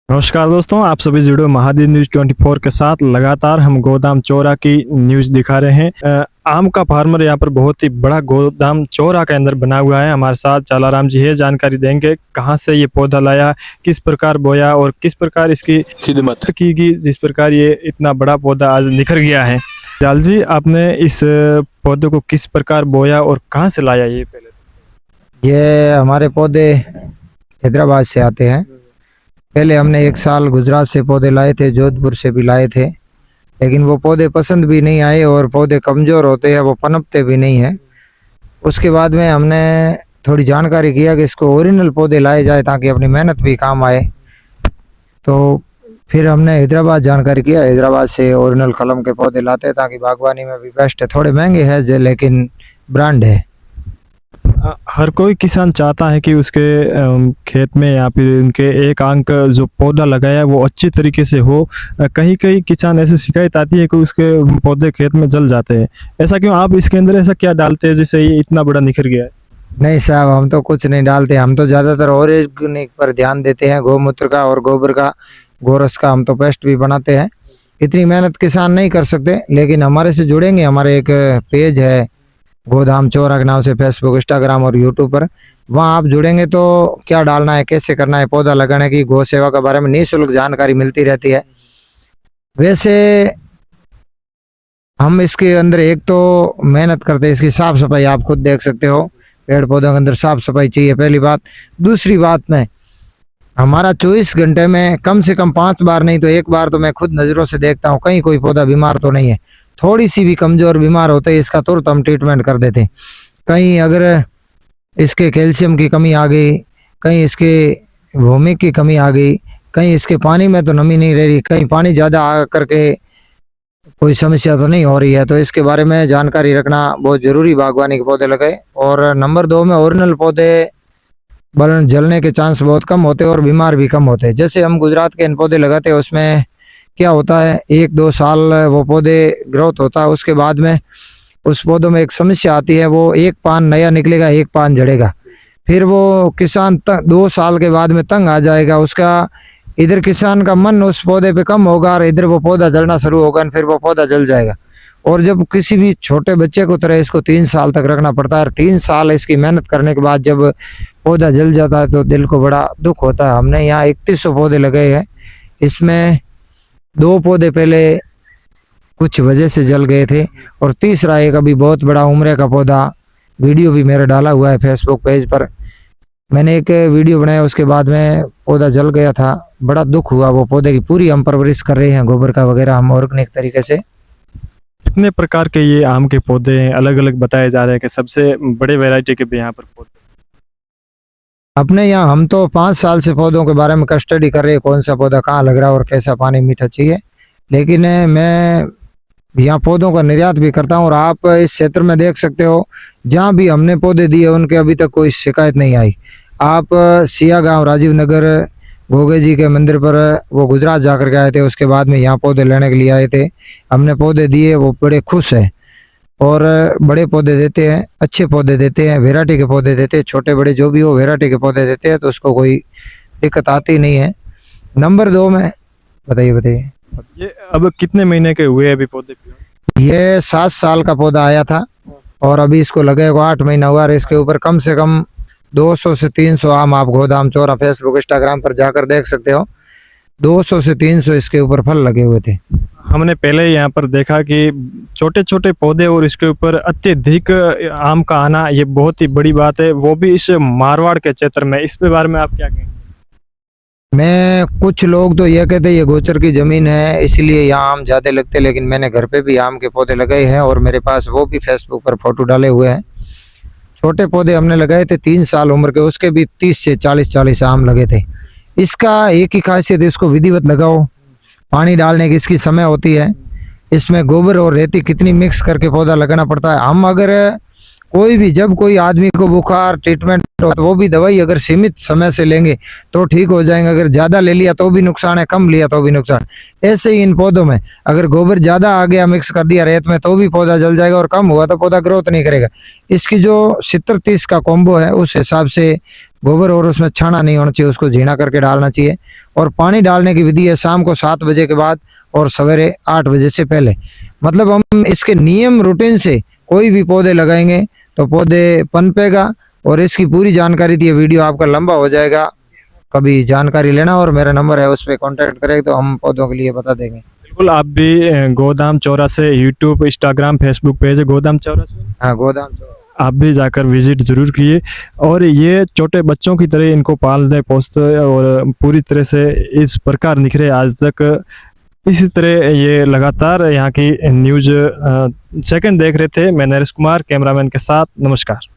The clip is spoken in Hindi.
नमस्कार दोस्तों, आप सभी जुड़े महादीप न्यूज 24 के साथ। लगातार हम गोदाम चौरा की न्यूज दिखा रहे हैं। आम का फार्मर यहाँ पर बहुत ही बड़ा गोदाम चौरा के अंदर बना हुआ है। हमारे साथ चालाराम जी है, जानकारी देंगे कहाँ से ये पौधा लाया, किस प्रकार बोया और किस प्रकार इसकी खिदमत की गई, जिस प्रकार ये इतना बड़ा पौधा आज निखर गया है। चाल जी, आपने इस पौधे को किस प्रकार बोया और कहाँ से लाया ये पहले? ये हमारे पौधे हैदराबाद से आते हैं। पहले हमने एक साल गुजरात से पौधे लाए थे, जोधपुर से भी लाए थे, लेकिन वो पौधे पसंद भी नहीं आए और पौधे कमज़ोर होते हैं, वो पनपते भी नहीं हैं। उसके बाद में हमने थोड़ी जानकारी किया कि इसको ओरिजिनल पौधे लाए जाए ताकि अपनी मेहनत भी काम आए। तो फिर हमने हैदराबाद जानकारी किया, हैदराबाद से ओरिजिनल कलम के पौधे लाते हैं ताकि बागवानी में भी बेस्ट है। थोड़े महंगे हैं लेकिन ब्रांड है। हर कोई किसान चाहता है कि उसके खेत में या फिर उनके एक अंक जो पौधा लगाया है वो अच्छी तरीके से हो। कहीं कहीं किसान ऐसे शिकायत आती है कि उसके पौधे खेत में जल जाते हैं। ऐसा क्यों? आप इसके अंदर ऐसा क्या डालते हैं जिससे ये इतना बड़ा निखर गया है? नहीं साहब, हम तो कुछ नहीं डालते। हम तो ज़्यादातर ऑर्गेनिक पर ध्यान देते हैं। गौमूत्र का और गोबर का, गोरस का हम तो पेस्ट भी बनाते हैं। इतनी मेहनत किसान नहीं कर सकते, लेकिन हमारे से जुड़ेंगे। हमारे एक पेज है गोदाम चौरा के नाम से, फेसबुक, इंस्टाग्राम और यूट्यूब पर। वहाँ आप जुड़ेंगे तो क्या डालना है, कैसे करना है, पौधा लगाने की, गौ सेवा के बारे में निःशुल्क जानकारी मिलती रहती है। वैसे हम इसके अंदर एक तो मेहनत करते हैं, इसकी साफ सफाई आप खुद देख सकते हो। पेड़ पौधों के अंदर साफ सफाई चाहिए, पहली बात। दूसरी बात में हमारा 24 घंटे में कम से कम 5 बार नहीं तो 1 बार तो मैं खुद नज़रों से देखता हूँ कहीं कोई पौधा बीमार तो नहीं है। थोड़ी सी भी कमजोर बीमार होते हैं इसका तुरंत हम ट्रीटमेंट कर देते हैं। कहीं अगर इसके कैल्शियम की कमी आ गई, कहीं इसके भूमिक की कमी आ गई, कहीं इसके पानी में तो नमी नहीं रह रही, कहीं पानी ज़्यादा आ करके कोई समस्या तो नहीं हो रही है, तो इसके बारे में जानकारी रखना बहुत ज़रूरी। बागवानी के पौधे लगाए। और नंबर 2 में ओरिजिनल पौधे जलने के चांस बहुत कम होते हैं और बीमार भी कम होते हैं। जैसे हम गुजरात के इन पौधे लगाते हैं, उसमें क्या होता है, 1-2 साल वो पौधे ग्रोथ होता है, उसके बाद में उस पौधों में एक समस्या आती है, वो एक पान नया निकलेगा, एक पान झड़ेगा। फिर वो किसान 2 साल के बाद में तंग आ जाएगा। उसका इधर किसान का मन उस पौधे पे कम होगा और इधर वो पौधा जलना शुरू होगा, फिर वो पौधा जल जाएगा। और जब किसी भी छोटे बच्चे को तरह इसको 3 साल तक रखना पड़ता है, और 3 साल इसकी मेहनत करने के बाद जब पौधा जल जाता है तो दिल को बड़ा दुख होता है। हमने यहाँ 3100 पौधे लगाए हैं। इसमें 2 पौधे पहले कुछ वजह से जल गए थे, और तीसरा एक अभी बहुत बड़ा उम्र का पौधा, वीडियो भी मेरा डाला हुआ है फेसबुक पेज पर। मैंने एक वीडियो बनाया, उसके बाद में पौधा जल गया था, बड़ा दुख हुआ। वो पौधे की पूरी हम परवरिश कर रहे हैं, गोबर का वगैरह हम ऑर्गेनिक तरीके से। कितने प्रकार के ये आम के पौधे हैं? अलग अलग बताए जा रहे हैं कि सबसे बड़े वैरायटी के भी यहाँ पर पौधे? अपने यहाँ हम तो 5 साल से पौधों के बारे में कस्टडी कर रहे हैं, कौन सा पौधा कहाँ लग रहा है और कैसा पानी मीठा चाहिए। लेकिन मैं यहाँ पौधों का निर्यात भी करता हूँ, और आप इस क्षेत्र में देख सकते हो जहाँ भी हमने पौधे दिए उनके अभी तक कोई शिकायत नहीं आई। आप सिया गाँव, राजीव नगर, गोगे जी के मंदिर पर वो गुजरात जाकर के आए थे, उसके बाद में यहाँ पौधे लेने के लिए आए थे। हमने पौधे दिए, वो बड़े खुश हैं और बड़े पौधे देते हैं, अच्छे पौधे देते हैं, वैरायटी के पौधे देते हैं, छोटे बड़े जो भी हो वैरायटी के पौधे देते हैं, तो उसको कोई दिक्कत आती नहीं है। नंबर 2 में बताइए। ये अब कितने महीने के हुए अभी पौधे? ये 7 साल का पौधा आया था और अभी इसको लगे को 8 महीना हुआ। और इसके ऊपर कम से कम 200 से 300 आम, आप गोदाम चौरा फेसबुक इंस्टाग्राम पर जाकर देख सकते हो, 200 से 300 इसके ऊपर फल लगे हुए थे। हमने पहले यहाँ पर देखा कि छोटे छोटे पौधे और इसके ऊपर अत्यधिक आम का आना, ये बहुत ही बड़ी बात है, वो भी इस मारवाड़ के क्षेत्र में। इस पे बारे में आप क्या कहेंगे? मैं कुछ लोग तो ये कहते हैं ये गोचर की जमीन है इसलिए यहाँ आम ज्यादा लगते, लेकिन मैंने घर पे भी आम के पौधे लगाए हैं और मेरे पास वो भी फेसबुक पर फोटो डाले हुए हैं। छोटे पौधे हमने लगाए थे 3 साल उम्र के, उसके भी 30 से 40 आम लगे थे। इसका एक ही खासियत है, इसको विधिवत लगाओ, पानी डालने की इसकी समय होती है। इसमें गोबर और रेती कितनी मिक्स करके पौधा लगाना पड़ता है। हम अगर कोई भी, जब कोई आदमी को बुखार ट्रीटमेंट हो तो वो भी दवाई अगर सीमित समय से लेंगे तो ठीक हो जाएंगे। अगर ज़्यादा ले लिया तो भी नुकसान है, कम लिया तो भी नुकसान। ऐसे ही इन पौधों में अगर गोबर ज़्यादा आ गया, मिक्स कर दिया रेत में, तो भी पौधा जल जाएगा, और कम हुआ तो पौधा ग्रोथ नहीं करेगा। इसकी जो 70-30 का कॉम्बो है उस हिसाब से गोबर और उसमें छाना नहीं होना चाहिए, उसको झीना करके डालना चाहिए। और पानी डालने की विधि है शाम को 7 बजे के बाद और सवेरे 8 बजे से पहले। मतलब हम इसके नियम रूटीन से कोई भी पौधे लगाएंगे तो पौधे पनपेगा। और इसकी पूरी जानकारी थी, ये वीडियो आपका लंबा हो जाएगा, कभी जानकारी लेना और मेरा नंबर है उस पर कॉन्टेक्ट करें तो हम पौधों के लिए बता देंगे। बिल्कुल, आप भी गोदाम चौरा से यूट्यूब, इंस्टाग्राम, फेसबुक पेज है गोदाम चौरा से, हाँ, गोदाम चौरा। आप भी जाकर विजिट जरूर किए। और ये छोटे बच्चों की तरह इनको पालते पोसते और पूरी तरह से इस प्रकार निखरे आज तक। इसी तरह ये लगातार यहाँ की न्यूज़ सेकंड देख रहे थे। मैं नरेश कुमार कैमरामैन के साथ, नमस्कार।